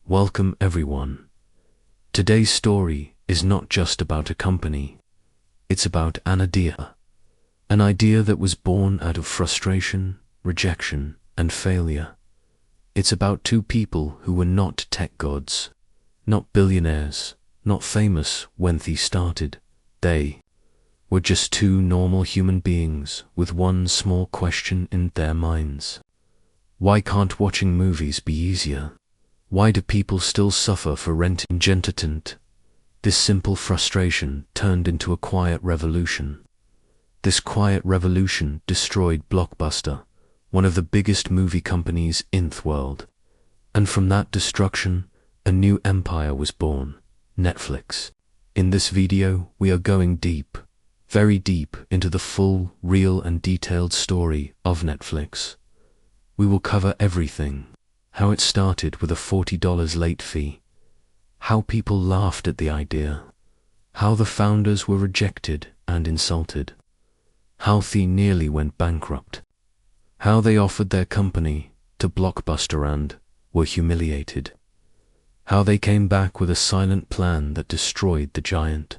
Welcome everyone. Today's story is not just about a company. It's about an idea. An idea that was born out of frustration, rejection, and failure. It's about two people who were not tech gods, not billionaires, not famous when they started. They were just two normal human beings with one small question in their minds. Why can't watching movies be easier? Why do people still suffer for rent and entertainment? This simple frustration turned into a quiet revolution. This quiet revolution destroyed Blockbuster, one of the biggest movie companies in the world. And from that destruction, a new empire was born, Netflix. In this video, we are going deep, very deep into the full, real and detailed story of Netflix. We will cover everything. How it started with a $40 late fee. How people laughed at the idea. How the founders were rejected and insulted. How they nearly went bankrupt. How they offered their company to Blockbuster and were humiliated. How they came back with a silent plan that destroyed the giant.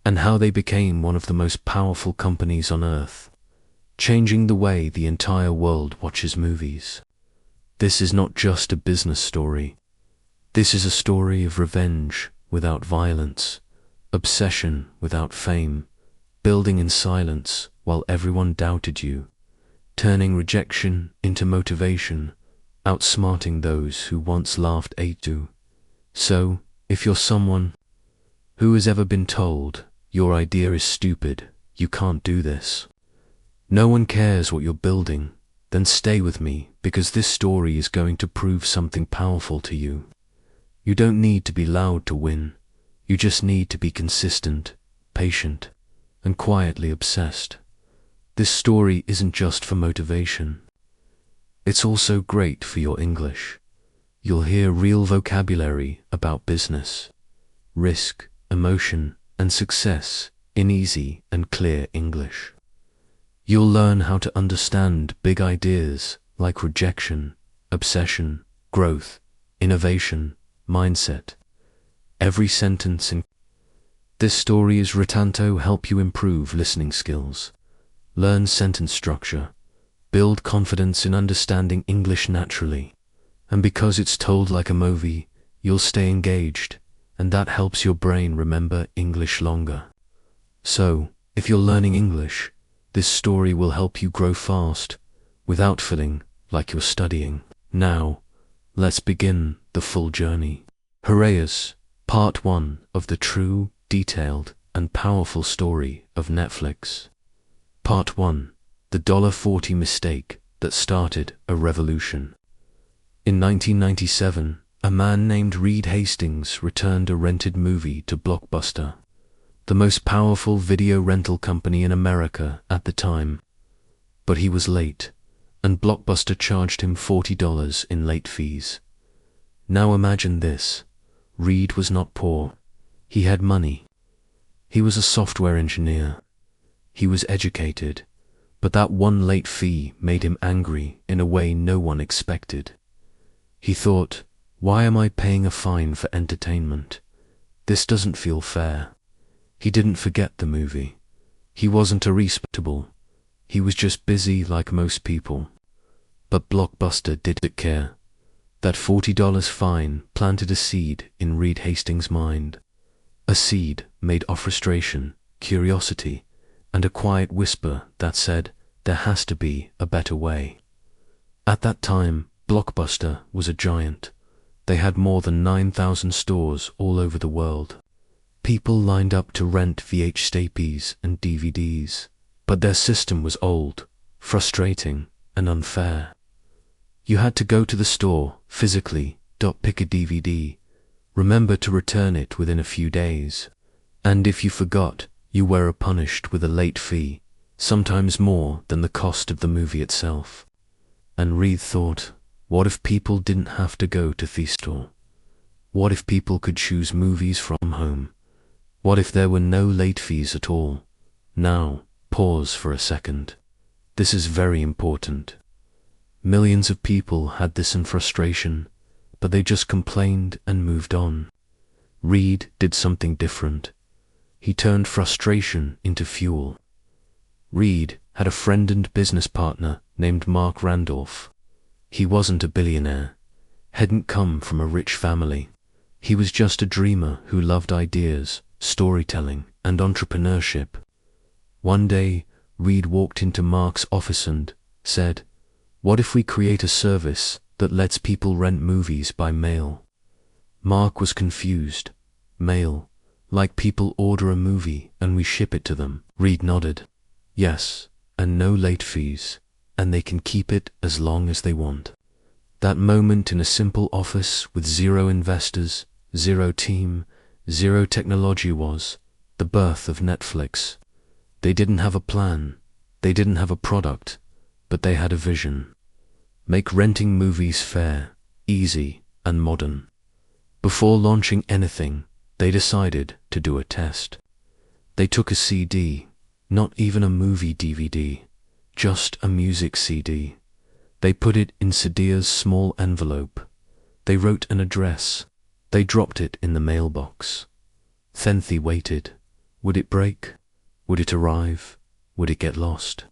And how they became one of the most powerful companies on earth, changing the way the entire world watches movies. This is not just a business story. This is a story of revenge without violence, obsession without fame, building in silence while everyone doubted you, turning rejection into motivation, outsmarting those who once laughed at you. So, if you're someone who has ever been told, your idea is stupid, you can't do this, no one cares what you're building, then stay with me because this story is going to prove something powerful to you. You don't need to be loud to win. You just need to be consistent, patient, and quietly obsessed. This story isn't just for motivation. It's also great for your English. You'll hear real vocabulary about business, risk, emotion, and success in easy and clear English. You'll learn how to understand big ideas like rejection, obsession, growth, innovation, mindset. Every sentence in this story is written to help you improve listening skills, learn sentence structure, build confidence in understanding English naturally. And because it's told like a movie, you'll stay engaged, and that helps your brain remember English longer. So, if you're learning English, this story will help you grow fast, without feeling like you're studying. Now, let's begin the full journey. Hooray! Part 1 of the true, detailed, and powerful story of Netflix. Part 1. The $40 mistake that started a revolution. In 1997, a man named Reed Hastings returned a rented movie to Blockbuster, the most powerful video rental company in America at the time. But he was late, and Blockbuster charged him $40 in late fees. Now imagine this. Reed was not poor. He had money. He was a software engineer. He was educated, but that one late fee made him angry in a way no one expected. He thought, why am I paying a fine for entertainment? This doesn't feel fair. He didn't forget the movie. He wasn't irresponsible. He was just busy like most people. But Blockbuster didn't care. That $40 fine planted a seed in Reed Hastings' mind. A seed made of frustration, curiosity, and a quiet whisper that said, there has to be a better way. At that time, Blockbuster was a giant. They had more than 9,000 stores all over the world. People lined up to rent VHS tapes and DVDs, but their system was old, frustrating, and unfair. You had to go to the store, physically, pick a DVD, remember to return it within a few days, and if you forgot, you were punished with a late fee, sometimes more than the cost of the movie itself. And Reed thought, what if people didn't have to go to the store? What if people could choose movies from home? What if there were no late fees at all? Now, pause for a second. This is very important. Millions of people had this in frustration, but they just complained and moved on. Reed did something different. He turned frustration into fuel. Reed had a friend and business partner named Mark Randolph. He wasn't a billionaire, hadn't come from a rich family. He was just a dreamer who loved ideas, storytelling, and entrepreneurship. One day, Reed walked into Mark's office and said, "What if we create a service that lets people rent movies by mail?" Mark was confused. Mail? Like people order a movie and we ship it to them? Reed nodded. Yes, and no late fees, and they can keep it as long as they want. That moment in a simple office with 0 investors, 0 team, 0 technology was the birth of Netflix. They didn't have a plan, they didn't have a product, but they had a vision. Make renting movies fair, easy, and modern. Before launching anything, they decided to do a test. They took a CD, not even a movie DVD, just a music CD. They put it in Sadia's small envelope. They wrote an address. They dropped it in the mailbox. Thenthi waited. Would it break? Would it arrive? Would it get lost?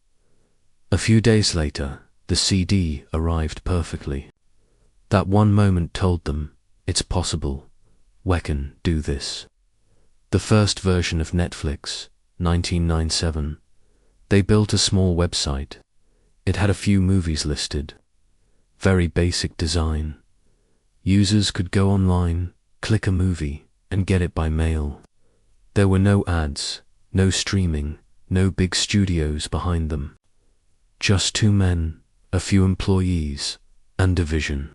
A few days later, the CD arrived perfectly. That one moment told them, it's possible. We can do this. The first version of Netflix, 1997. They built a small website. It had a few movies listed. Very basic design. Users could go online, click a movie, and get it by mail. There were no ads, no streaming, no big studios behind them. Just 2 men, a few employees, and a vision.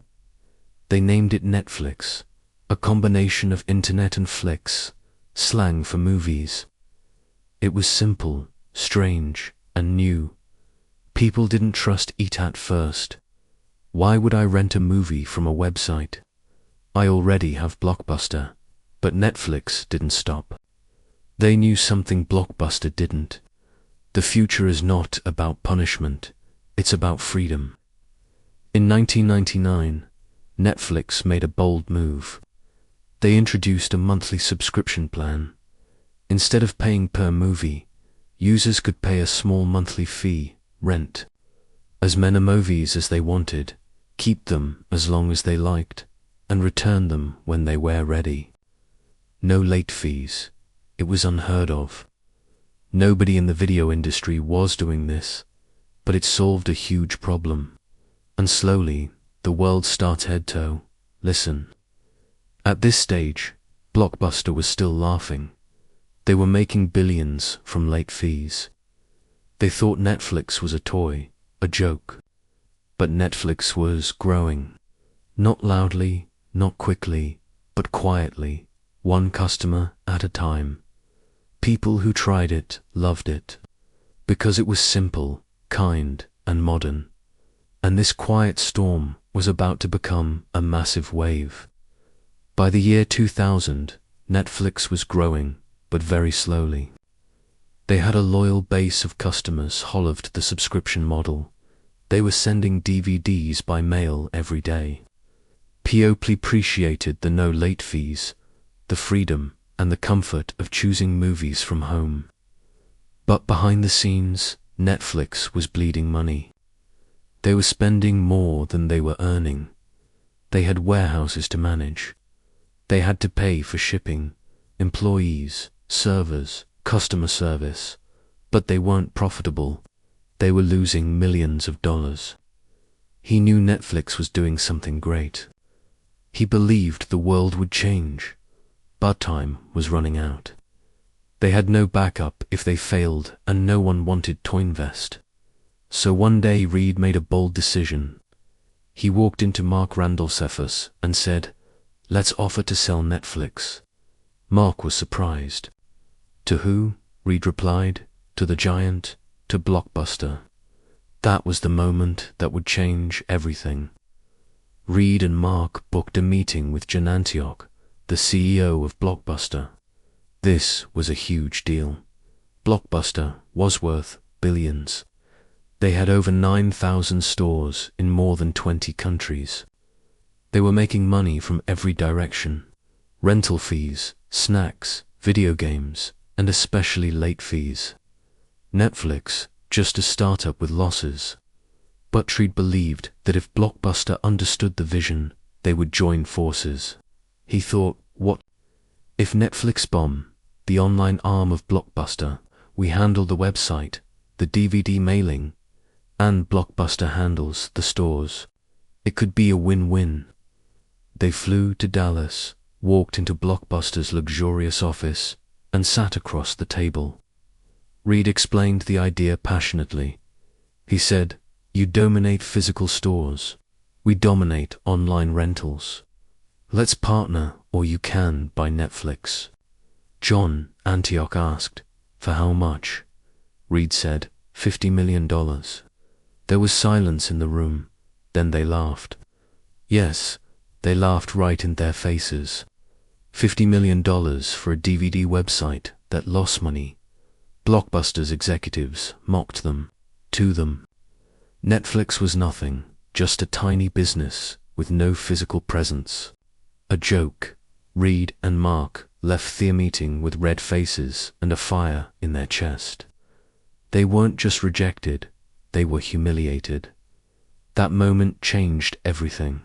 They named it Netflix, a combination of internet and flicks, slang for movies. It was simple, strange, and new. People didn't trust it at first. Why would I rent a movie from a website? I already have Blockbuster, but Netflix didn't stop. They knew something Blockbuster didn't. The future is not about punishment, it's about freedom. In 1999, Netflix made a bold move. They introduced a monthly subscription plan. Instead of paying per movie, users could pay a small monthly fee, rent as many movies as they wanted, keep them as long as they liked, and return them when they were ready. No late fees. It was unheard of. Nobody in the video industry was doing this, but it solved a huge problem. And slowly, the world started to listen. At this stage, Blockbuster was still laughing. They were making billions from late fees. They thought Netflix was a toy, a joke. But Netflix was growing. Not loudly, not quickly, but quietly, one customer at a time. People who tried it loved it, because it was simple, kind, and modern. And this quiet storm was about to become a massive wave. By the year 2000, Netflix was growing, but very slowly. They had a loyal base of customers who loved the subscription model. They were sending DVDs by mail every day. People appreciated the no late fees, the freedom, and the comfort of choosing movies from home. But behind the scenes, Netflix was bleeding money. They were spending more than they were earning. They had warehouses to manage. They had to pay for shipping, employees, servers, customer service, but they weren't profitable. They were losing millions of dollars. He knew Netflix was doing something great. He believed the world would change, but time was running out. They had no backup if they failed, and no one wanted to invest. So one day Reed made a bold decision. He walked into Mark Randolph's office and said, "Let's offer to sell Netflix." Mark was surprised. "To who?" Reed replied. "To the giant, to Blockbuster." That was the moment that would change everything. Reed and Mark booked a meeting with John Antioch, the CEO of Blockbuster. This was a huge deal. Blockbuster was worth billions. They had over 9,000 stores in more than 20 countries. They were making money from every direction: rental fees, snacks, video games, and especially late fees. Netflix, just a startup with losses. But Treat believed that if Blockbuster understood the vision, they would join forces. He thought, what if Netflix bomb, the online arm of Blockbuster, we handle the website, the DVD mailing, and Blockbuster handles the stores? It could be a win-win. They flew to Dallas, walked into Blockbuster's luxurious office, and sat across the table. Reed explained the idea passionately. He said, "You dominate physical stores. We dominate online rentals. Let's partner, or you can buy Netflix." John Antioch asked, "For how much?" Reed said, $50 million. There was silence in the room. Then they laughed. Yes, they laughed right in their faces. $50 million for a DVD website that lost money. Blockbuster's executives mocked them, to them. Netflix was nothing, just a tiny business with no physical presence. A joke. Reed and Mark left their meeting with red faces and a fire in their chest. They weren't just rejected, they were humiliated. That moment changed everything.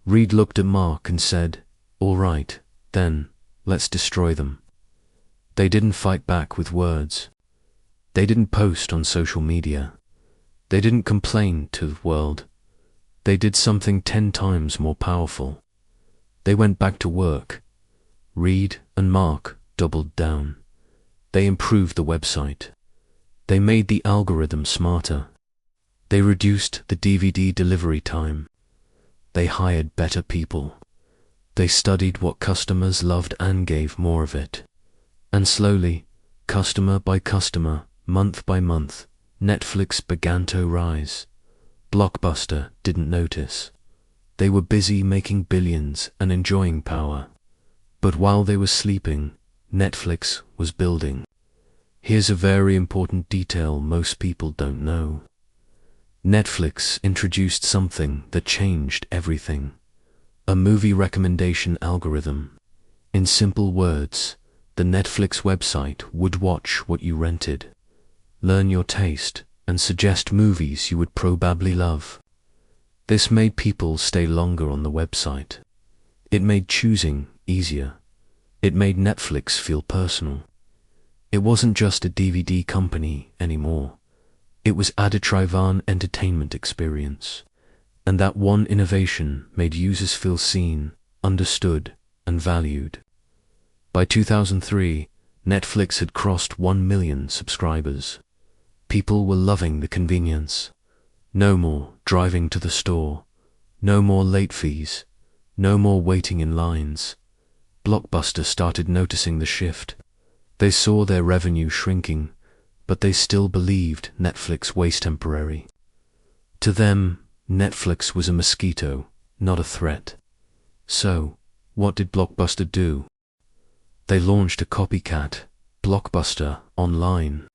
Reed looked at Mark and said, "All right, then, let's destroy them." They didn't fight back with words. They didn't post on social media. They didn't complain to the world. They did something 10 times more powerful. They went back to work. Reed and Mark doubled down. They improved the website. They made the algorithm smarter. They reduced the DVD delivery time. They hired better people. They studied what customers loved and gave more of it. And slowly, customer by customer, month by month, Netflix began to rise. Blockbuster didn't notice. They were busy making billions and enjoying power. But while they were sleeping, Netflix was building. Here's a very important detail most people don't know. Netflix introduced something that changed everything. A movie recommendation algorithm. In simple words, the Netflix website would watch what you rented, learn your taste, and suggest movies you would probably love. This made people stay longer on the website. It made choosing easier. It made Netflix feel personal. It wasn't just a DVD company anymore. It was a driven entertainment experience. And that one innovation made users feel seen, understood, and valued. By 2003, Netflix had crossed 1 million subscribers. People were loving the convenience. No more driving to the store. No more late fees. No more waiting in lines. Blockbuster started noticing the shift. They saw their revenue shrinking, but they still believed Netflix was temporary. To them, Netflix was a mosquito, not a threat. So, what did Blockbuster do? They launched a copycat, Blockbuster Online.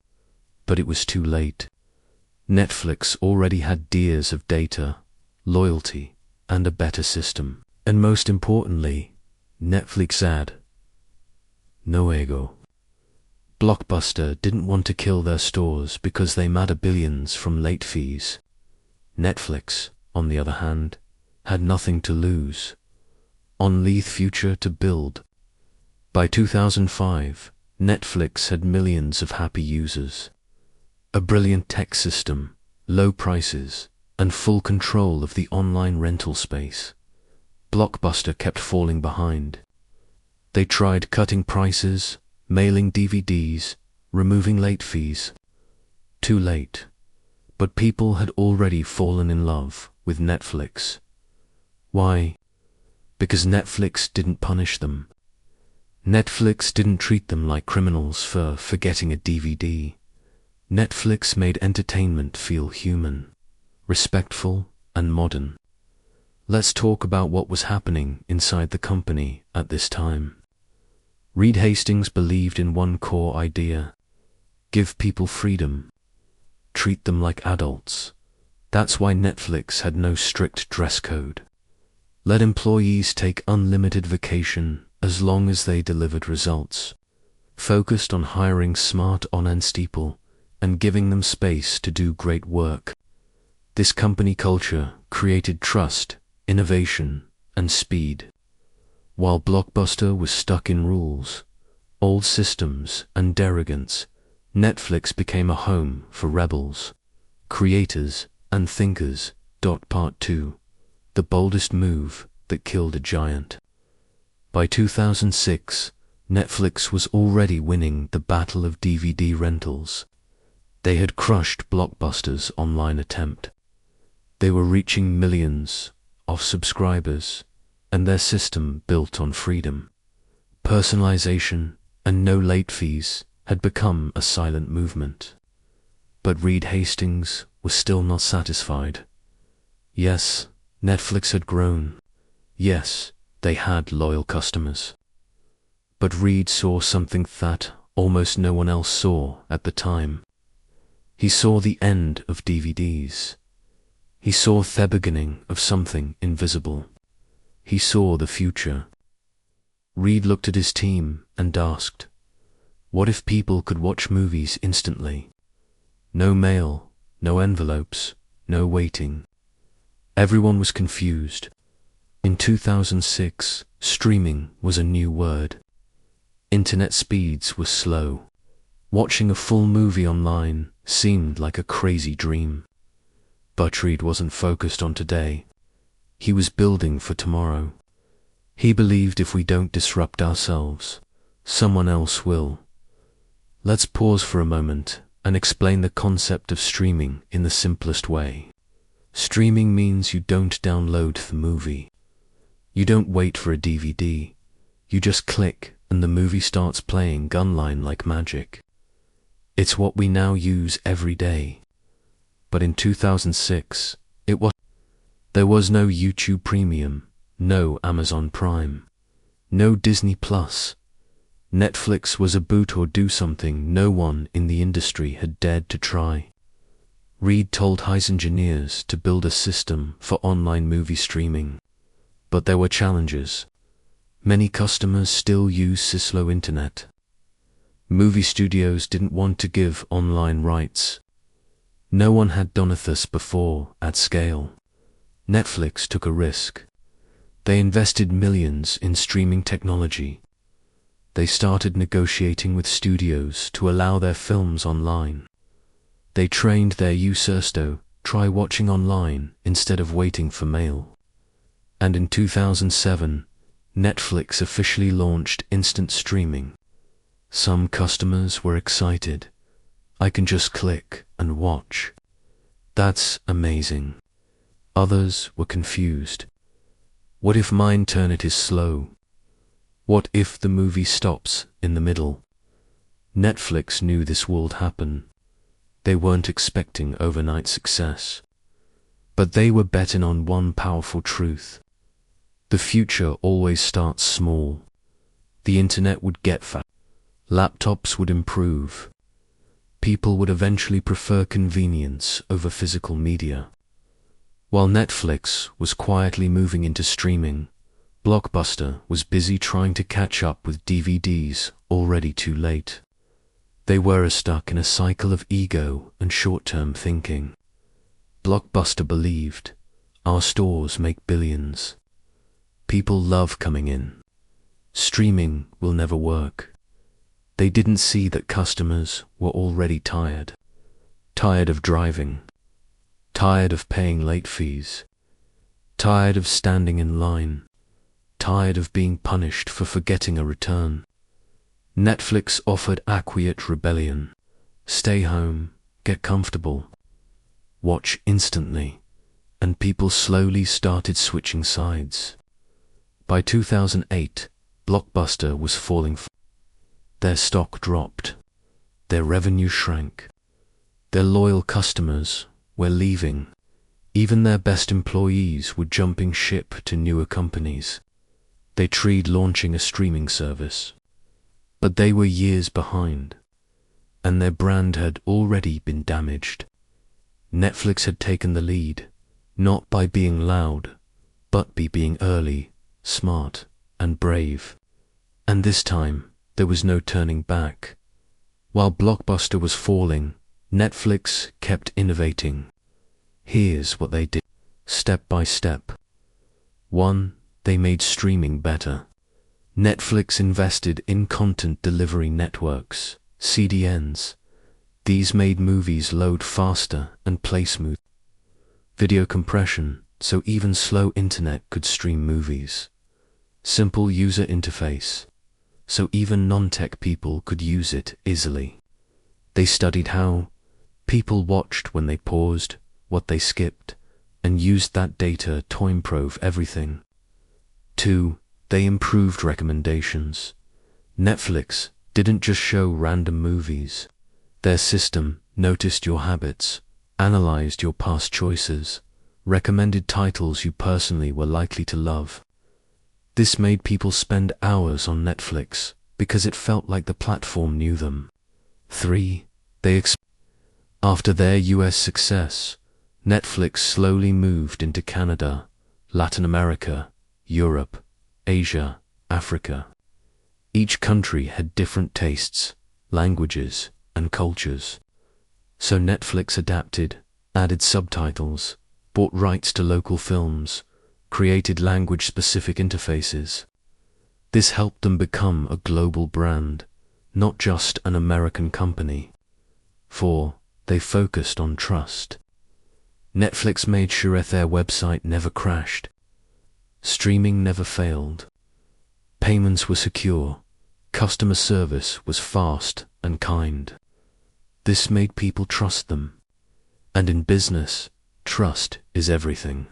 But it was too late. Netflix already had years of data, loyalty, and a better system. And most importantly, Netflix had no ego. Blockbuster didn't want to kill their stores because they made billions from late fees. Netflix, on the other hand, had nothing to lose, only the future to build. By 2005, Netflix had millions of happy users, a brilliant tech system, low prices, and full control of the online rental space. Blockbuster kept falling behind. They tried cutting prices, mailing DVDs, removing late fees. Too late. But people had already fallen in love with Netflix. Why? Because Netflix didn't punish them. Netflix didn't treat them like criminals for forgetting a DVD. Netflix made entertainment feel human, respectful, and modern. Let's talk about what was happening inside the company at this time. Reed Hastings believed in one core idea: give people freedom. Treat them like adults. That's why Netflix had no strict dress code. let employees take unlimited vacation as long as they delivered results, focused on hiring smart honest people and giving them space to do great work. This company culture created trust, innovation, and speed. While Blockbuster was stuck in rules, old systems, and derogance, Netflix became a home for rebels, creators, and thinkers. Part 2. The boldest move that killed a giant. By 2006, Netflix was already winning the battle of DVD rentals. They had crushed Blockbuster's online attempt. They were reaching millions of subscribers, and their system built on freedom, personalization, and no late fees had become a silent movement. But Reed Hastings was still not satisfied. Yes, Netflix had grown. Yes, they had loyal customers. But Reed saw something that almost no one else saw at the time. He saw the end of DVDs. He saw the beginning of something invisible. He saw the future. Reed looked at his team and asked, what if people could watch movies instantly? No mail, no envelopes, no waiting. Everyone was confused. In 2006, streaming was a new word. Internet speeds were slow. Watching a full movie online seemed like a crazy dream. But Reed wasn't focused on today. He was building for tomorrow. He believed if we don't disrupt ourselves, someone else will. Let's pause for a moment and explain the concept of streaming in the simplest way. Streaming means you don't download the movie. You don't wait for a DVD. You just click and the movie starts playing online like magic. It's what we now use every day. But in 2006, there was no YouTube Premium, no Amazon Prime, no Disney Plus. Netflix was a boot or do something no one in the industry had dared to try. Reed told his engineers to build a system for online movie streaming. But there were challenges. Many customers still use slow internet. Movie studios didn't want to give online rights. No one had done this before at scale. Netflix took a risk. They invested millions in streaming technology. They started negotiating with studios to allow their films online. They trained their users to try watching online instead of waiting for mail. And in 2007, Netflix officially launched instant streaming. Some customers were excited. I can just click and watch. That's amazing. Others were confused. What if my internet is slow? What if the movie stops in the middle? Netflix knew this would happen. They weren't expecting overnight success. But they were betting on one powerful truth. The future always starts small. The internet would get fat. Laptops would improve. People would eventually prefer convenience over physical media. While Netflix was quietly moving into streaming, Blockbuster was busy trying to catch up with DVDs already too late. They were stuck in a cycle of ego and short-term thinking. Blockbuster believed, our stores make billions. People love coming in. Streaming will never work. They didn't see that customers were already tired. Tired of driving. Tired of paying late fees. Tired of standing in line. Tired of being punished for forgetting a return. Netflix offered a quiet rebellion. Stay home, get comfortable, watch instantly, and people slowly started switching sides. By 2008, Blockbuster was falling. Their stock dropped. Their revenue shrank. Their loyal customers were leaving. Even their best employees were jumping ship to newer companies. They tried launching a streaming service. But they were years behind, and their brand had already been damaged. Netflix had taken the lead, not by being loud, but be being early, smart, and brave. And this time, there was no turning back. While Blockbuster was falling, Netflix kept innovating. Here's what they did, step by step. 1. They made streaming better. Netflix invested in content delivery networks, CDNs. These made movies load faster and play smooth. Video compression, so even slow internet could stream movies. Simple user interface, so even non-tech people could use it easily. They studied how people watched when they paused, what they skipped, and used that data to improve everything. 2. They improved recommendations. Netflix didn't just show random movies. Their system noticed your habits, analyzed your past choices, recommended titles you personally were likely to love. This made people spend hours on Netflix because it felt like the platform knew them. 3. After their US success, Netflix slowly moved into Canada, Latin America, Europe, Asia, Africa. Each country had different tastes, languages, and cultures. So Netflix adapted, added subtitles, bought rights to local films, created language-specific interfaces. This helped them become a global brand, not just an American company. 4. They focused on trust. Netflix made sure their website never crashed. Streaming never failed. Payments were secure. Customer service was fast and kind. This made people trust them. And in business, trust is everything.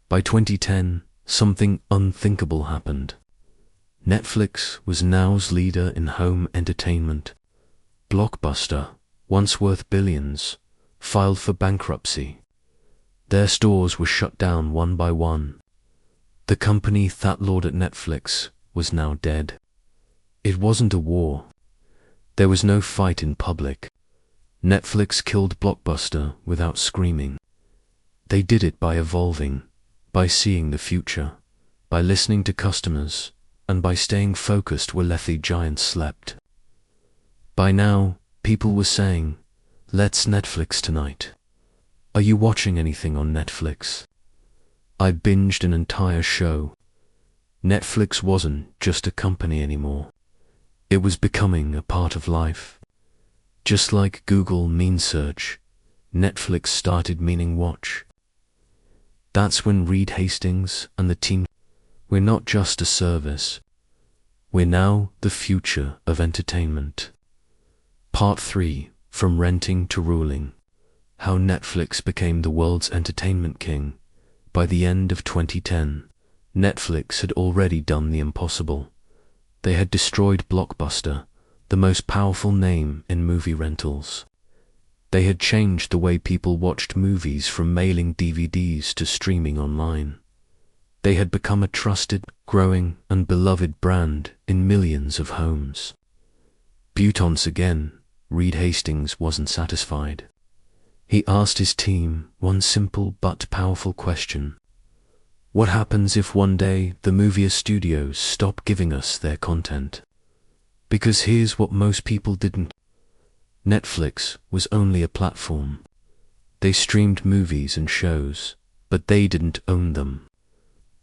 By 2010, something unthinkable happened. Netflix was now's leader in home entertainment. Blockbuster, once worth billions, filed for bankruptcy. Their stores were shut down one by one. The company that lauded Netflix was now dead. It wasn't a war. There was no fight in public. Netflix killed Blockbuster without screaming. They did it by evolving, by seeing the future, by listening to customers, and by staying focused where the giants slept. By now, people were saying, "Let's Netflix tonight. Are you watching anything on Netflix?" I binged an entire show. Netflix wasn't just a company anymore. It was becoming a part of life. Just like Google means search, Netflix started meaning watch. That's when Reed Hastings and the team, we're not just a service. We're now the future of entertainment. Part 3, From Renting to Ruling. How Netflix became the world's entertainment king. By the end of 2010, Netflix had already done the impossible. They had destroyed Blockbuster, the most powerful name in movie rentals. They had changed the way people watched movies from mailing DVDs to streaming online. They had become a trusted, growing, and beloved brand in millions of homes. But once again, Reed Hastings wasn't satisfied. He asked his team one simple but powerful question. What happens if one day the movie studios stop giving us their content? Because here's what most people didn't. Netflix was only a platform. They streamed movies and shows, but they didn't own them.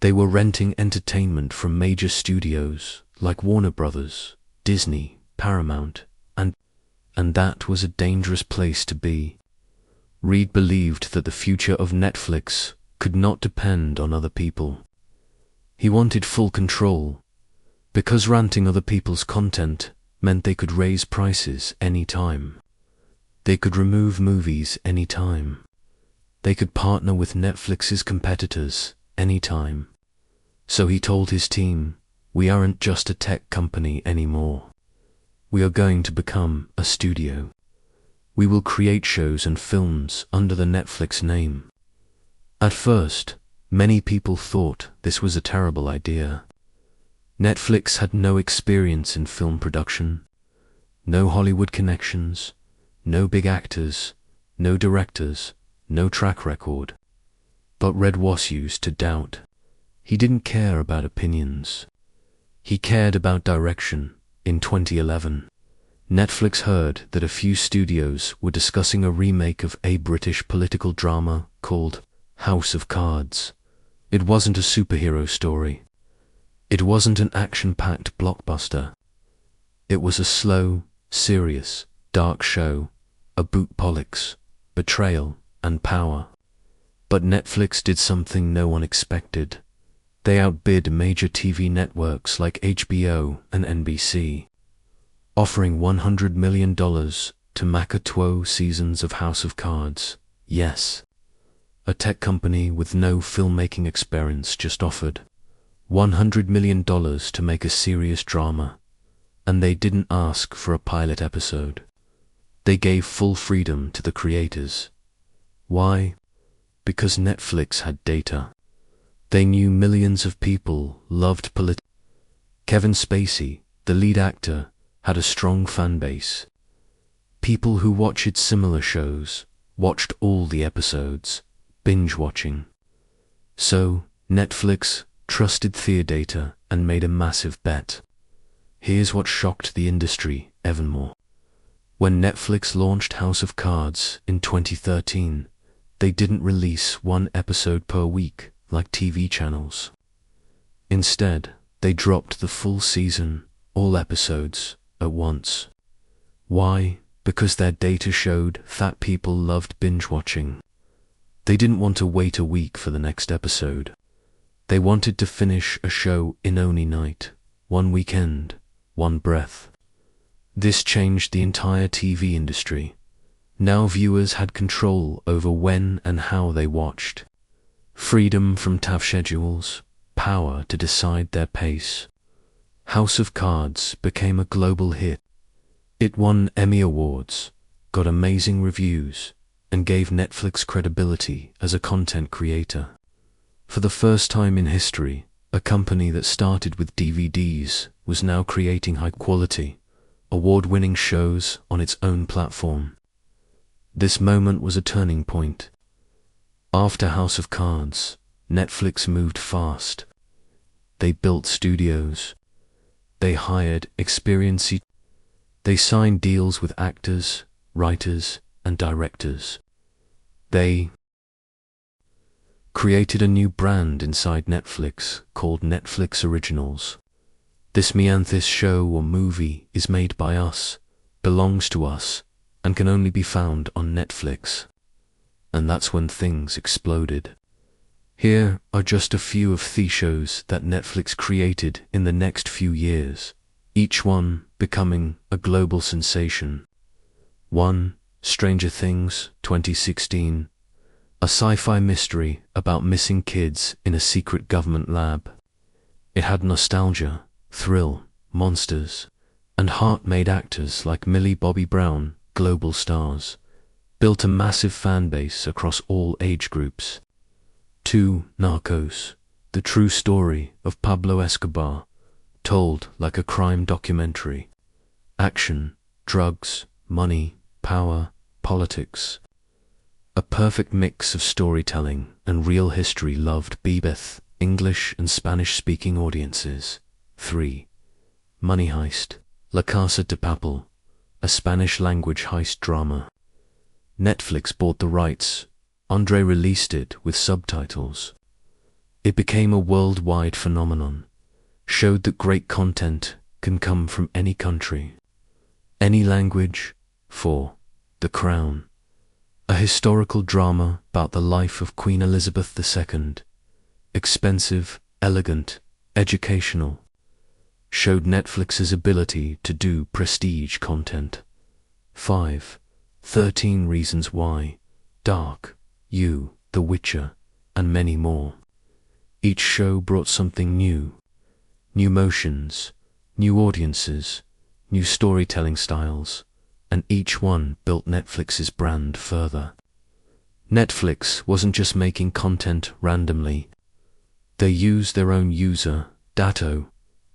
They were renting entertainment from major studios like Warner Brothers, Disney, Paramount, and that was a dangerous place to be. Reed believed that the future of Netflix could not depend on other people. He wanted full control, because renting other people's content meant they could raise prices any time. They could remove movies any time. They could partner with Netflix's competitors any time. So he told his team, "We aren't just a tech company anymore. We are going to become a studio. We will create shows and films under the Netflix name." At first, many people thought this was a terrible idea. Netflix had no experience in film production, no Hollywood connections, no big actors, no directors, no track record. But Red was used to doubt. He didn't care about opinions. He cared about direction. In 2011, Netflix heard that a few studios were discussing a remake of a British political drama called House of Cards. It wasn't a superhero story. It wasn't an action-packed blockbuster. It was a slow, serious, dark show about politics, betrayal, and power. But Netflix did something no one expected. They outbid major TV networks like HBO and NBC, offering $100 million to make 12 seasons of House of Cards. Yes, a tech company with no filmmaking experience just offered $100 million to make a serious drama, and they didn't ask for a pilot episode. They gave full freedom to the creators. Why? Because Netflix had data. They knew millions of people loved politics. Kevin Spacey, the lead actor, had a strong fan base. People who watched similar shows watched all the episodes, binge watching. So, Netflix trusted their data and made a massive bet. Here's what shocked the industry even more. When Netflix launched House of Cards in 2013, they didn't release one episode per week like TV channels. Instead, they dropped the full season, all episodes, at once. Why? Because their data showed that people loved binge watching. They didn't want to wait a week for the next episode. They wanted to finish a show in only night, one weekend, one breath. This changed the entire TV industry. Now viewers had control over when and how they watched. Freedom from tough schedules, power to decide their pace. House of Cards became a global hit. It won Emmy Awards, got amazing reviews, and gave Netflix credibility as a content creator. For the first time in history, a company that started with DVDs was now creating high-quality, award-winning shows on its own platform. This moment was a turning point. After House of Cards, Netflix moved fast. They built studios. They hired experienced. They signed deals with actors, writers, and directors. They created a new brand inside Netflix called Netflix Originals. This show or movie is made by us, belongs to us, and can only be found on Netflix. And that's when things exploded. Here are just a few of the shows that Netflix created in the next few years, each one becoming a global sensation. 1. Stranger Things, 2016. A sci-fi mystery about missing kids in a secret government lab. It had nostalgia, thrill, monsters, and heart-made actors like Millie Bobby Brown, global stars. Built a massive fan base across all age groups. 2. Narcos, the true story of Pablo Escobar, told like a crime documentary. Action, drugs, money, power, politics. A perfect mix of storytelling and real history loved both English and Spanish-speaking audiences. 3. Money Heist, La Casa de Papel, a Spanish-language heist drama. Netflix bought the rights. Andre released it with subtitles. It became a worldwide phenomenon, showed that great content can come from any country, any language. 4. The Crown, a historical drama about the life of Queen Elizabeth II. Expensive, elegant, educational. Showed Netflix's ability to do prestige content. 5. 13 Reasons Why, Dark, You, The Witcher, and many more. Each show brought something new. New motions, new audiences, new storytelling styles, and each one built Netflix's brand further. Netflix wasn't just making content randomly. They used their own user data,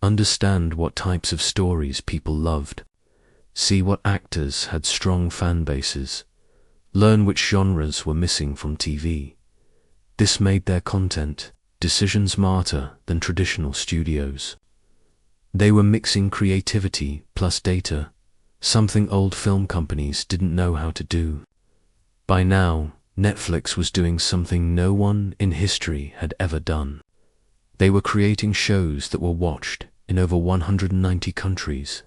understand what types of stories people loved, see what actors had strong fan bases, learn which genres were missing from TV. This made their content decisions smarter than traditional studios. They were mixing creativity plus data, something old film companies didn't know how to do. By now, Netflix was doing something no one in history had ever done. They were creating shows that were watched in over 190 countries,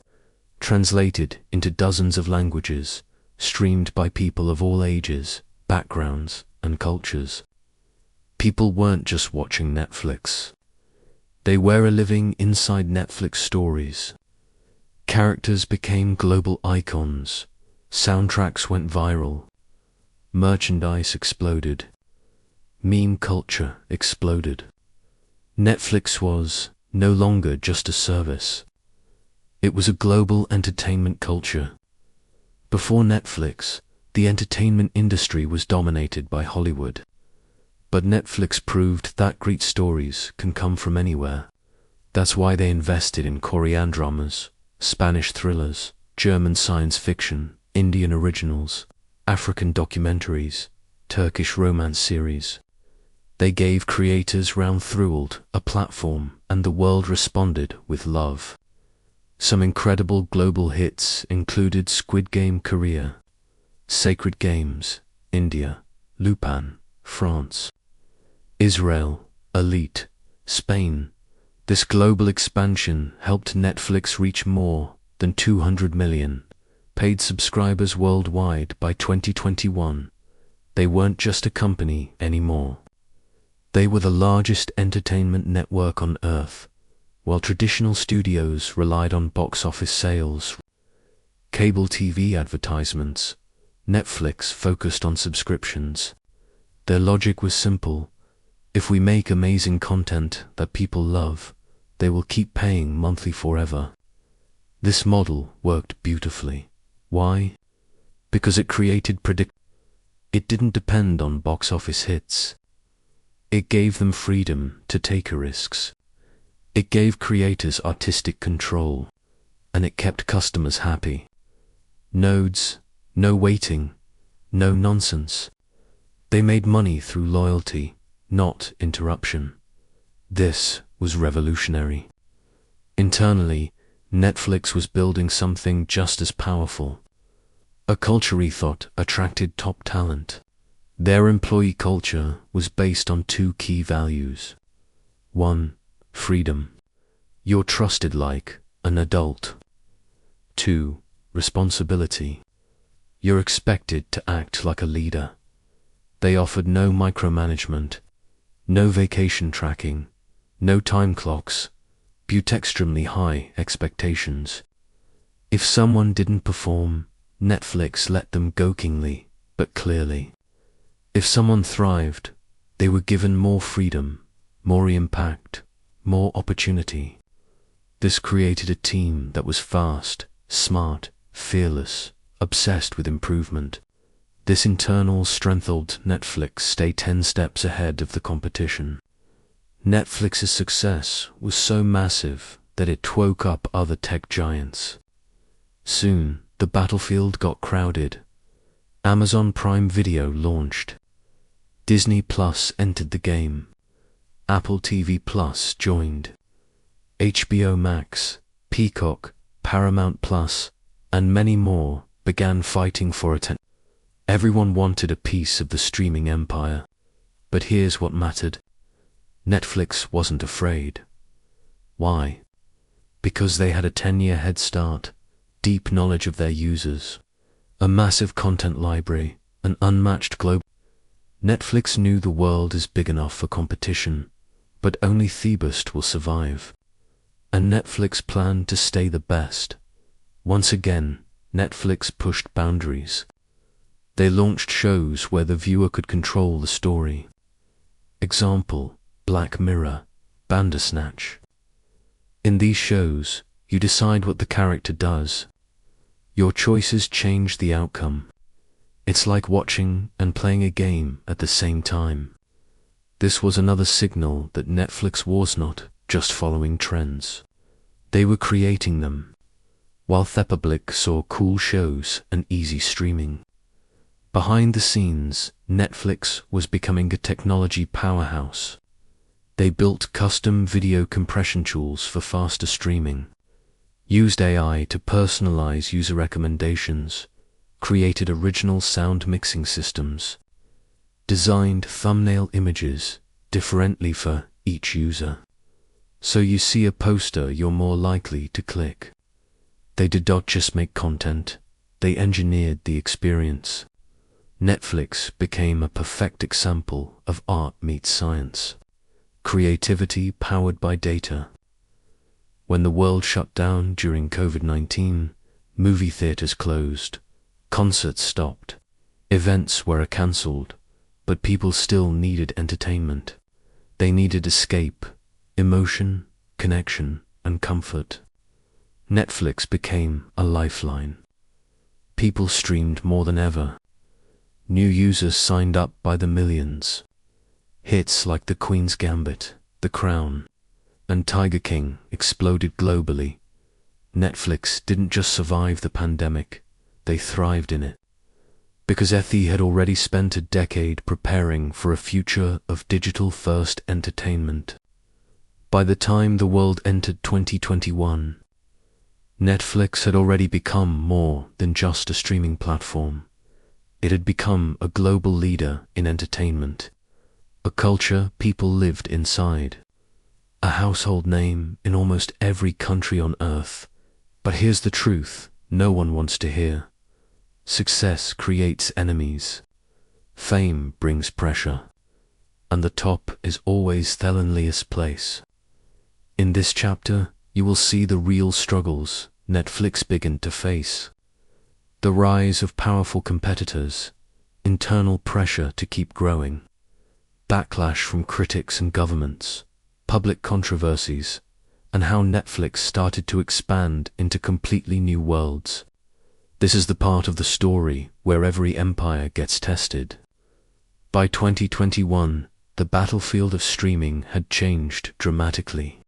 translated into dozens of languages, streamed by people of all ages, backgrounds, and cultures. People weren't just watching Netflix. They were living inside Netflix stories. Characters became global icons, soundtracks went viral, merchandise exploded, meme culture exploded. Netflix was no longer just a service. It was a global entertainment culture. Before Netflix, the entertainment industry was dominated by Hollywood. But Netflix proved that great stories can come from anywhere. That's why they invested in Korean dramas, Spanish thrillers, German science fiction, Indian originals, African documentaries, Turkish romance series. They gave creators round the world a platform, and the world responded with love. Some incredible global hits included Squid Game Korea, Sacred Games, India, Lupin, France, Israel, Elite, Spain. This global expansion helped Netflix reach more than 200 million paid subscribers worldwide by 2021. They weren't just a company anymore. They were the largest entertainment network on earth. While traditional studios relied on box office sales, cable TV advertisements, Netflix focused on subscriptions. Their logic was simple. If we make amazing content that people love, they will keep paying monthly forever. This model worked beautifully. Why? Because it created It didn't depend on box office hits. It gave them freedom to take risks. It gave creators artistic control, and it kept customers happy. Nodes, no waiting, no nonsense. They made money through loyalty, not interruption. This was revolutionary. Internally, Netflix was building something just as powerful. A culture he thought attracted top talent. Their employee culture was based on two key values. 1. Freedom. You're trusted like an adult. 2. Responsibility. You're expected to act like a leader. They offered no micromanagement, no vacation tracking, no time clocks, but extremely high expectations. If someone didn't perform, Netflix let them go kingly, but clearly. If someone thrived, they were given more freedom, more impact, more opportunity. This created a team that was fast, smart, fearless, obsessed with improvement. This internal strength helped Netflix stay 10 steps ahead of the competition. Netflix's success was so massive that it woke up other tech giants. Soon, the battlefield got crowded. Amazon Prime Video launched. Disney Plus entered the game. Apple TV Plus joined. HBO Max, Peacock, Paramount Plus, and many more began fighting for attention. Everyone wanted a piece of the streaming empire. But here's what mattered. Netflix wasn't afraid. Why? Because they had a 10-year head start, deep knowledge of their users, a massive content library, an unmatched global. Netflix knew the world is big enough for competition, but only the best will survive. And Netflix planned to stay the best. Once again, Netflix pushed boundaries. They launched shows where the viewer could control the story. Example, Black Mirror, Bandersnatch. In these shows, you decide what the character does. Your choices change the outcome. It's like watching and playing a game at the same time. This was another signal that Netflix was not just following trends. They were creating them. While Thepablick saw cool shows and easy streaming. Behind the scenes, Netflix was becoming a technology powerhouse. They built custom video compression tools for faster streaming, used AI to personalize user recommendations, created original sound mixing systems, designed thumbnail images differently for each user. So you see a poster, you're more likely to click. They did not just make content, they engineered the experience. Netflix became a perfect example of art meets science. Creativity powered by data. When the world shut down during COVID-19, movie theaters closed, concerts stopped, events were cancelled, but people still needed entertainment. They needed escape, emotion, connection, and comfort. Netflix became a lifeline. People streamed more than ever. New users signed up by the millions. Hits like The Queen's Gambit, The Crown, and Tiger King exploded globally. Netflix didn't just survive the pandemic, they thrived in it. Because Effie had already spent a decade preparing for a future of digital-first entertainment. By the time the world entered 2021, Netflix had already become more than just a streaming platform. It had become a global leader in entertainment, a culture people lived inside, a household name in almost every country on earth. But here's the truth no one wants to hear. Success creates enemies. Fame brings pressure. And the top is always the loneliest place. In this chapter, you will see the real struggles Netflix began to face. The rise of powerful competitors, internal pressure to keep growing, backlash from critics and governments, public controversies, and how Netflix started to expand into completely new worlds. This is the part of the story where every empire gets tested. By 2021, the battlefield of streaming had changed dramatically.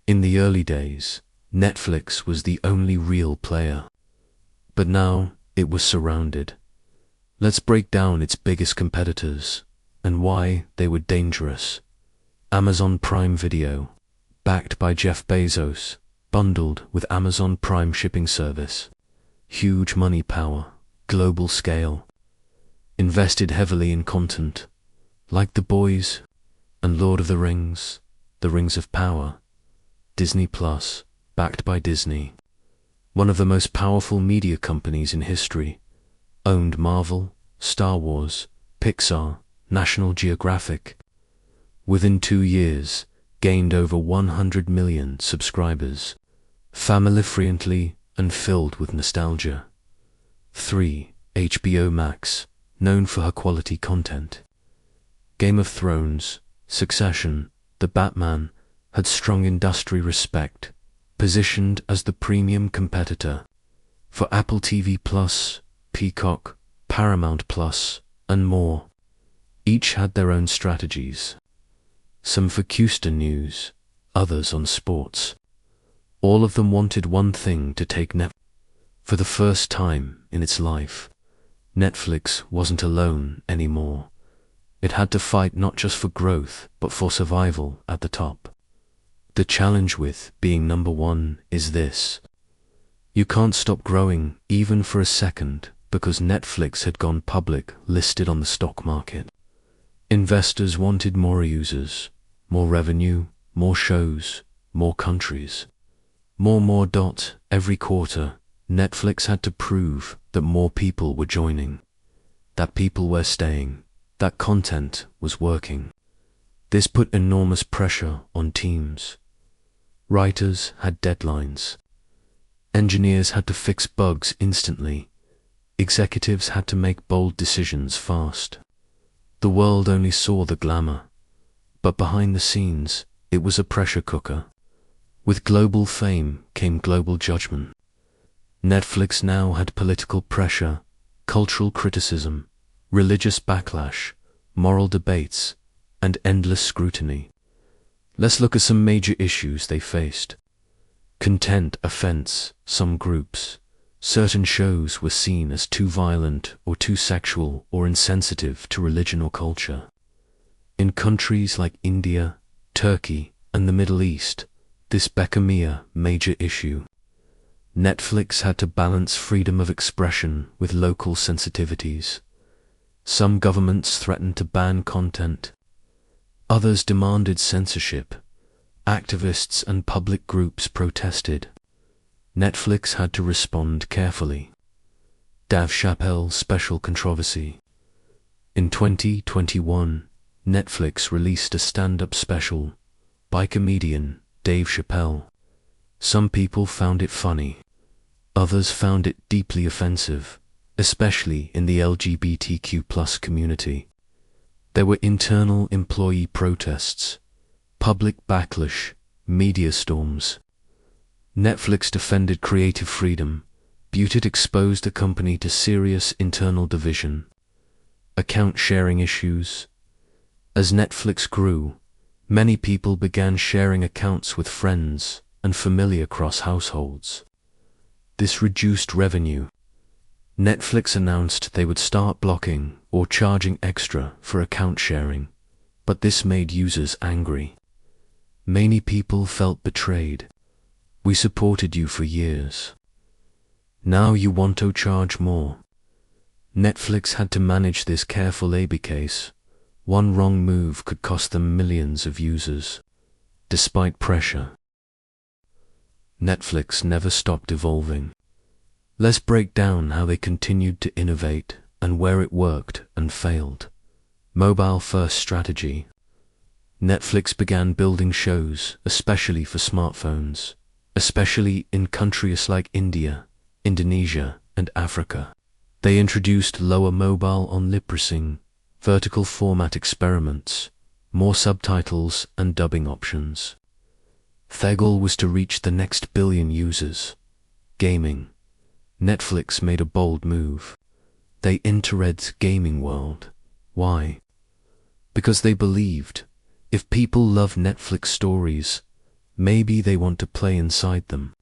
In the early days, Netflix was the only real player. But now it was surrounded. Let's break down its biggest competitors and why they were dangerous. Amazon Prime Video, backed by Jeff Bezos, bundled with Amazon Prime shipping service. Huge money power, global scale. Invested heavily in content, like The Boys and Lord of the Rings of Power. Disney Plus, backed by Disney. One of the most powerful media companies in history, owned Marvel, Star Wars, Pixar, National Geographic. Within 2 years, gained over 100 million subscribers, family-friendly and filled with nostalgia. 3. HBO Max, known for her quality content. Game of Thrones, Succession, The Batman, had strong industry respect, positioned as the premium competitor for Apple TV Plus, Peacock, Paramount Plus, and more. Each had their own strategies. Some for Houston news, others on sports. All of them wanted one thing to take Netflix. For the first time in its life, Netflix wasn't alone anymore. It had to fight not just for growth, but for survival at the top. The challenge with being number one is this. You can't stop growing even for a second because Netflix had gone public, listed on the stock market. Investors wanted more users, more revenue, more shows, more countries. More. Every quarter, Netflix had to prove that more people were joining, that people were staying, that content was working. This put enormous pressure on teams. Writers had deadlines. Engineers had to fix bugs instantly. Executives had to make bold decisions fast. The world only saw the glamour, but behind the scenes, it was a pressure cooker. With global fame came global judgment. Netflix now had political pressure, cultural criticism, religious backlash, moral debates, and endless scrutiny. Let's look at some major issues they faced. Content offense some groups. Certain shows were seen as too violent or too sexual or insensitive to religion or culture. In countries like India, Turkey and the Middle East, this became a major issue. Netflix had to balance freedom of expression with local sensitivities. Some governments threatened to ban content. Others demanded censorship. Activists and public groups protested. Netflix had to respond carefully. Dave Chappelle's special controversy. In 2021, Netflix released a stand-up special by comedian Dave Chappelle. Some people found it funny. Others found it deeply offensive, especially in the LGBTQ+ community. There were internal employee protests, public backlash, media storms. Netflix defended creative freedom, but it exposed the company to serious internal division. Account sharing issues. As Netflix grew, many people began sharing accounts with friends and family across households. This reduced revenue. Netflix announced they would start blocking or charging extra for account sharing, but this made users angry. Many people felt betrayed. We supported you for years. Now you want to charge more. Netflix had to manage this carefully because one wrong move could cost them millions of users. Despite pressure, Netflix never stopped evolving. Let's break down how they continued to innovate and where it worked and failed. Mobile-first strategy. Netflix began building shows especially for smartphones, especially in countries like India, Indonesia, and Africa. They introduced lower mobile on lip-syncing, vertical format experiments, more subtitles and dubbing options. Their goal was to reach the next billion users. Gaming. Netflix made a bold move. They entered gaming world. Why? Because they believed, if people love Netflix stories, maybe they want to play inside them.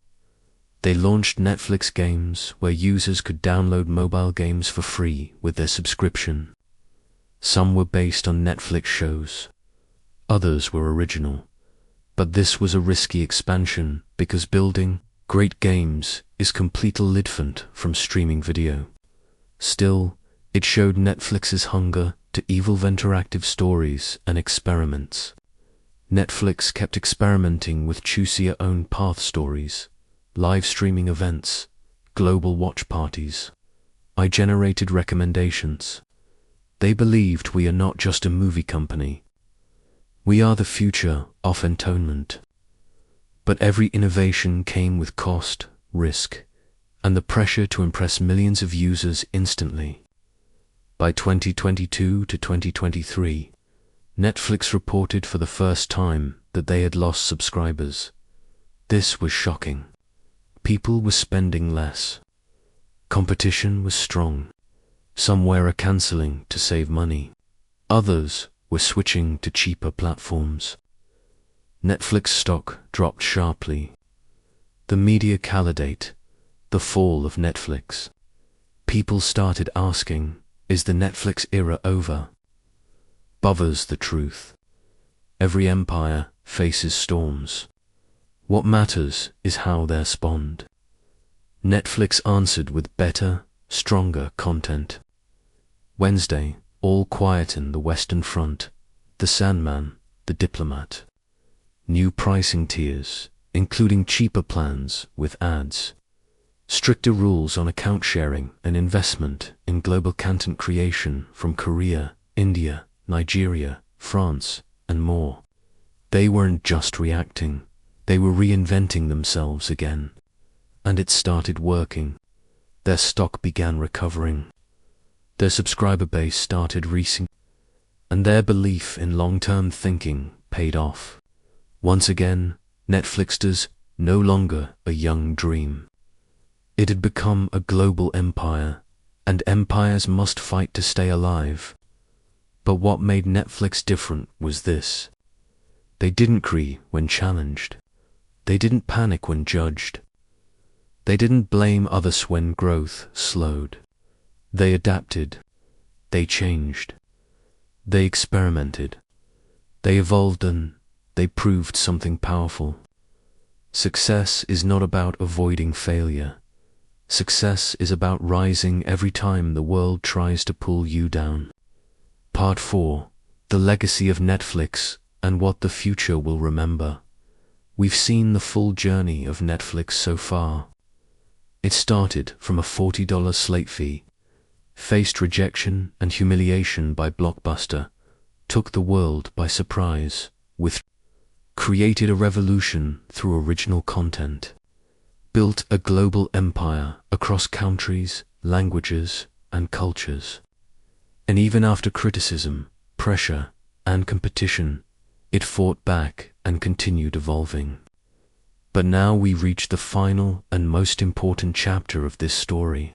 They launched Netflix games where users could download mobile games for free with their subscription. Some were based on Netflix shows. Others were original. But this was a risky expansion because building great games is completely different from streaming video. Still, it showed Netflix's hunger to evolve interactive stories and experiments. Netflix kept experimenting with choose-your-own path stories, live streaming events, global watch parties. I generated recommendations. They believed we are not just a movie company. We are the future of entertainment. But every innovation came with cost, risk, and the pressure to impress millions of users instantly. By 2022 to 2023, Netflix reported for the first time that they had lost subscribers. This was shocking. People were spending less. Competition was strong. Some were cancelling to save money. Others were switching to cheaper platforms. Netflix stock dropped sharply. The media calendate, the fall of Netflix. People started asking, is the Netflix era over? Bothers the truth. Every empire faces storms. What matters is how they respond. Netflix answered with better, stronger content. Wednesday, All Quiet in the Western Front, The Sandman, The Diplomat. New pricing tiers, including cheaper plans with ads. Stricter rules on account sharing and investment in global content creation from Korea, India, Nigeria, France, and more. They weren't just reacting, they were reinventing themselves again. And it started working. Their stock began recovering. Their subscriber base started rising, and their belief in long-term thinking paid off. Once again, Netflix was no longer a young dream. It had become a global empire, and empires must fight to stay alive. But what made Netflix different was this. They didn't cry when challenged. They didn't panic when judged. They didn't blame others when growth slowed. They adapted. They changed. They experimented. They evolved, and they proved something powerful. Success is not about avoiding failure. Success is about rising every time the world tries to pull you down. Part 4. The Legacy of Netflix and What the Future Will Remember. We've seen the full journey of Netflix so far. It started from a $40 slate fee, faced rejection and humiliation by Blockbuster, took the world by surprise, created a revolution through original content, built a global empire across countries, languages, and cultures. And even after criticism, pressure, and competition, it fought back and continued evolving. But now we reach the final and most important chapter of this story.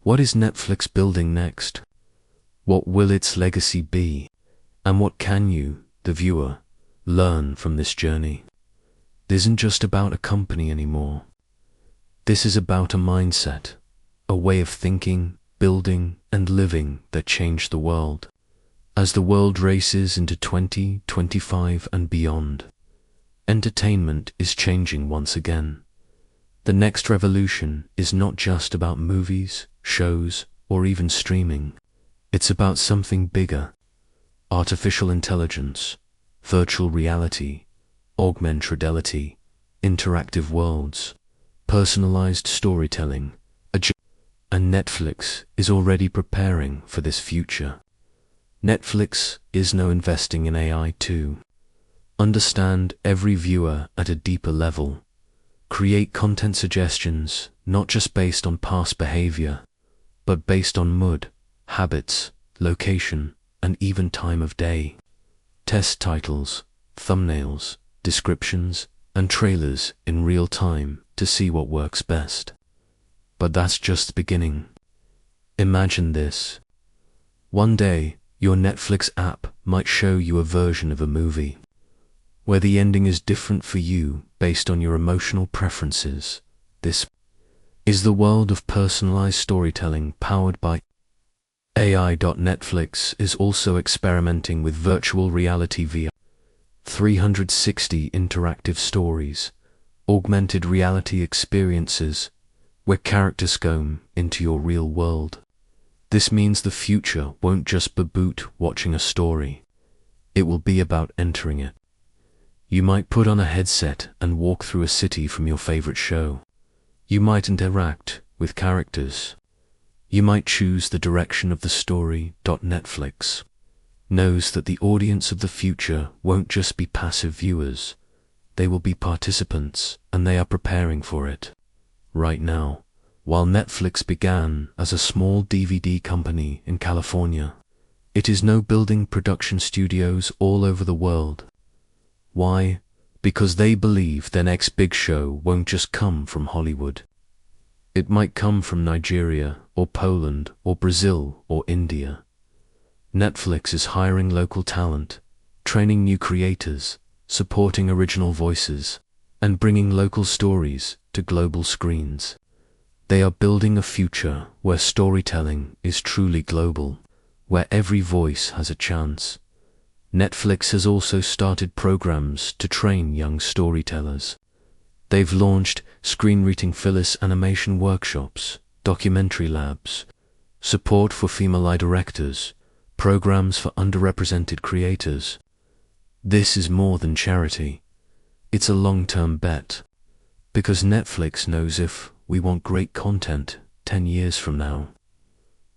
What is Netflix building next? What will its legacy be? And what can you, the viewer, learn from this journey? This isn't just about a company anymore. This is about a mindset, a way of thinking, building, and living that changed the world. As the world races into 2025 and beyond, entertainment is changing once again. The next revolution is not just about movies, shows, or even streaming. It's about something bigger. Artificial intelligence, virtual reality, augmented reality, interactive worlds, personalized storytelling, and Netflix is already preparing for this future. Netflix is now investing in AI too. Understand every viewer at a deeper level. Create content suggestions not just based on past behavior, but based on mood, habits, location, and even time of day. Test titles, thumbnails, descriptions, and trailers in real time to see what works best. But that's just the beginning. Imagine this. One day, your Netflix app might show you a version of a movie where the ending is different for you based on your emotional preferences. This is the world of personalized storytelling powered by AI. Netflix is also experimenting with virtual reality VR, 360 interactive stories, augmented reality experiences, where characters go into your real world. This means the future won't just be about watching a story. It will be about entering it. You might put on a headset and walk through a city from your favorite show. You might interact with characters. You might choose the direction of the story. Netflix knows that the audience of the future won't just be passive viewers. They will be participants, and they are preparing for it. Right now, while Netflix began as a small DVD company in California, it is now building production studios all over the world. Why? Because they believe their next big show won't just come from Hollywood. It might come from Nigeria, or Poland, or Brazil, or India. Netflix is hiring local talent, training new creators, supporting original voices, and bringing local stories to global screens. They are building a future where storytelling is truly global, where every voice has a chance. Netflix has also started programs to train young storytellers. They've launched screenwriting Phyllis animation workshops, documentary labs, support for female directors, programs for underrepresented creators. This is more than charity. It's a long-term bet. Because Netflix knows if we want great content 10 years from now,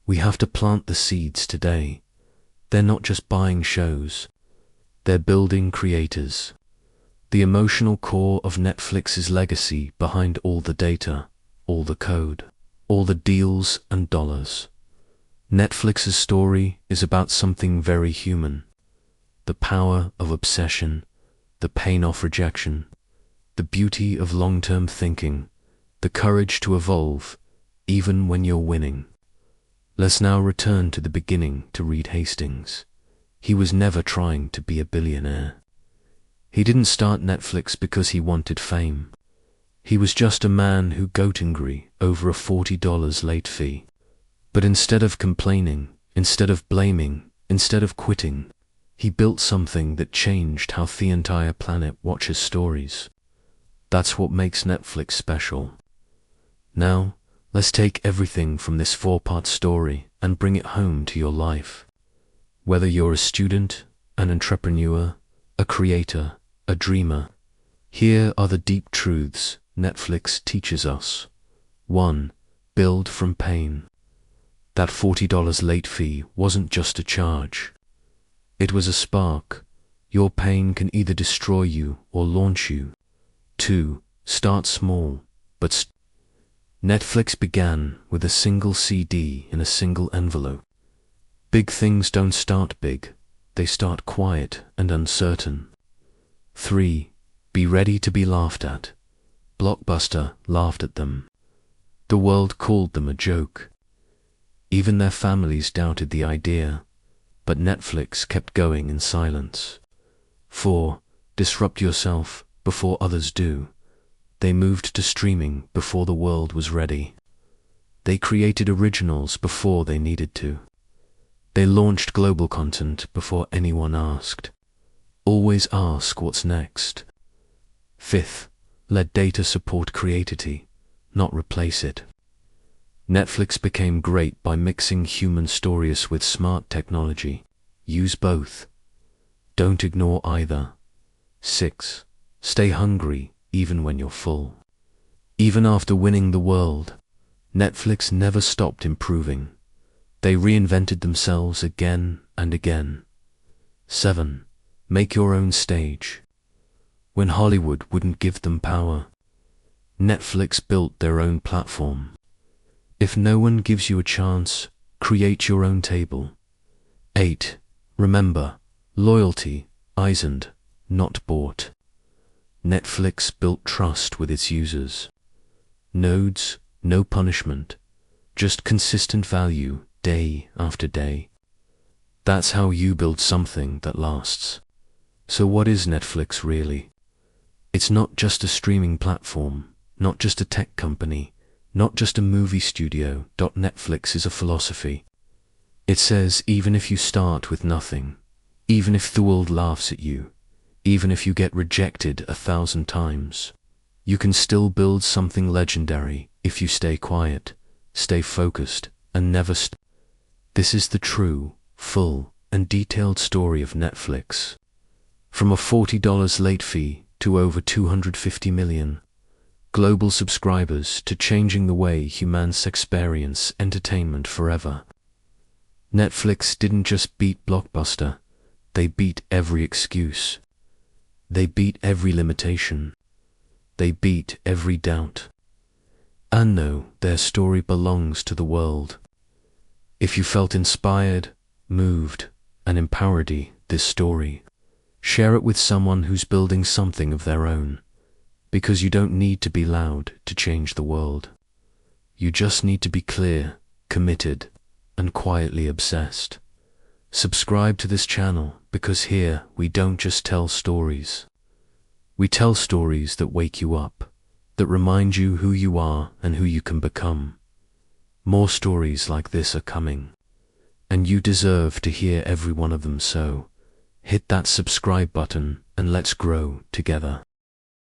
we have to plant the seeds today. They're not just buying shows. They're building creators. The emotional core of Netflix's legacy behind all the data, all the code, all the deals and dollars. Netflix's story is about something very human. The power of obsession, the pain of rejection, the beauty of long-term thinking, the courage to evolve, even when you're winning. Let's now return to the beginning to Reed Hastings. He was never trying to be a billionaire. He didn't start Netflix because he wanted fame. He was just a man who got angry over a $40 late fee. But instead of complaining, instead of blaming, instead of quitting, He built something that changed how the entire planet watches stories. That's what makes Netflix special. Now, let's take everything from this 4-part story and bring it home to your life. Whether you're a student, an entrepreneur, a creator, a dreamer, here are the deep truths Netflix teaches us. 1. Build from pain. That $40 late fee wasn't just a charge. It was a spark. Your pain can either destroy you or launch you. 2. Start small, but Netflix began with a single CD in a single envelope. Big things don't start big. They start quiet and uncertain. 3. Be ready to be laughed at. Blockbuster laughed at them. The world called them a joke. Even their families doubted the idea, but Netflix kept going in silence. 4. Disrupt yourself before others do. They moved to streaming before the world was ready. They created originals before they needed to. They launched global content before anyone asked. Always ask what's next. 5th, let data support creativity, not replace it. Netflix became great by mixing human stories with smart technology. Use both. Don't ignore either. 6. Stay hungry even when you're full. Even after winning the world, Netflix never stopped improving. They reinvented themselves again and again. 7. Make your own stage. When Hollywood wouldn't give them power, Netflix built their own platform. If no one gives you a chance, create your own table. 8. Remember, loyalty isn't not bought. Netflix built trust with its users. Nodes, no punishment, just consistent value day after day. That's how you build something that lasts. So what is Netflix really? It's not just a streaming platform, not just a tech company, not just a movie studio. Netflix is a philosophy. It says even if you start with nothing, even if the world laughs at you, even if you get rejected 1,000 times, you can still build something legendary if you stay quiet, stay focused, and never stop. This is the true, full, and detailed story of Netflix. From a $40 late fee to over 250 million global subscribers to changing the way humans experience entertainment forever. Netflix didn't just beat Blockbuster, they beat every excuse. They beat every limitation. They beat every doubt. And know their story belongs to the world. If you felt inspired, moved, and empowered by this story, share it with someone who's building something of their own. Because you don't need to be loud to change the world. You just need to be clear, committed, and quietly obsessed. Subscribe to this channel because here we don't just tell stories. We tell stories that wake you up, that remind you who you are and who you can become. More stories like this are coming, and you deserve to hear every one of them, so hit that subscribe button and let's grow together.